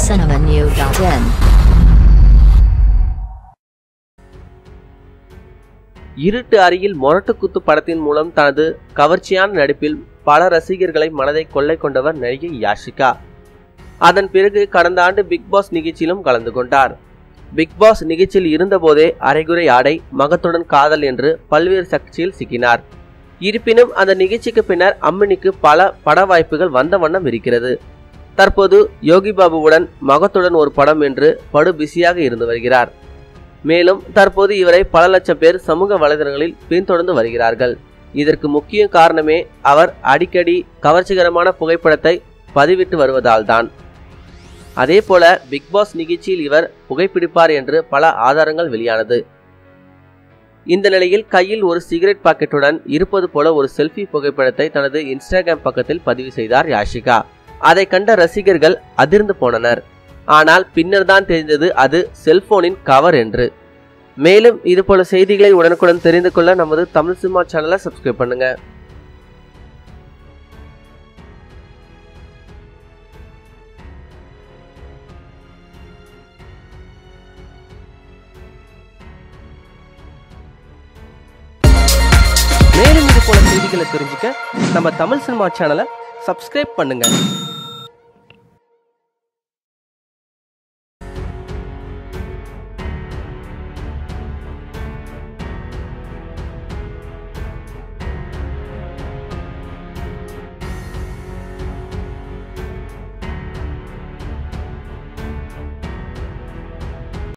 tamilcinemanew.in. இருட்டு அறையில் மொரட்டு குத்து படத்தின் மூலம் தனது கவர்ச்சியான நடிப்பில் பல ரசிகர்களை மனதை கொள்ளை கொண்டவர் நடிகை யாஷிகா. அதன் பிறகு கடந்த ஆண்டு பிக் பாஸ் நிகழ்ச்சியிலும் கலந்து கொண்டார். பிக் பாஸ் நிகழ்ச்சியில் இருந்தபோதே அரைகுறை ஆடை, மகத்துடன் காதல் என்று பல்வேறு சர்ச்சையில் சிக்கினார். இருப்பினும் அந்த நிகழ்ச்சிக்கு பின்னர் அம்மனிக்கு பல பட வாய்ப்புகள் வந்த வண்ணம் இருக்கிறது. தற்போது யோகி பாபுவுடன் மகத்துடன் ஒரு படம் என்று படு பிஸியாக இருந்து வருகிறார். மேலும் தற்போது இவரை பல லட்சம் பேர் சமூக வலைதளங்களில் பின்தொடர்ந்து வருகிறார்கள். இதற்கு முக்கிய காரணமே அவர் அடிக்கடி கவர்ச்சிகரமான புகைப்படத்தை பதிவிட்டு வருவதால் தான். அதே போல பிக் பாஸ் நிகழ்ச்சியில் இவர் புகைப்பிடிப்பார் என்று பல ஆதாரங்கள் வெளியானது. இந்த நிலையில் கையில் ஒரு சிகரெட் பாக்கெட்டுடன் இருப்பது போல ஒரு செல்ஃபி புகைப்படத்தை தனது இன்ஸ்டாகிராம் பக்கத்தில் பதிவு செய்தார் யாஷிகா. அதை கண்ட ரசிகர்கள் அதிர்ந்து போனனர். ஆனால் பின்னர் தான் தெரிந்தது அது செல்போனின் கவர் என்று. மேலும் இதுபோல செய்திகளை உடனுக்குடன் தெரிந்து கொள்ள நமது தமிழ் சினிமா சேனலை சப்ஸ்கிரைப் பண்ணுங்க. மேலும் இதுபோல செய்திகளை தெரிஞ்சுக்க நம்ம தமிழ் சினிமா சேனலை சப்ஸ்கிரைப் பண்ணுங்க.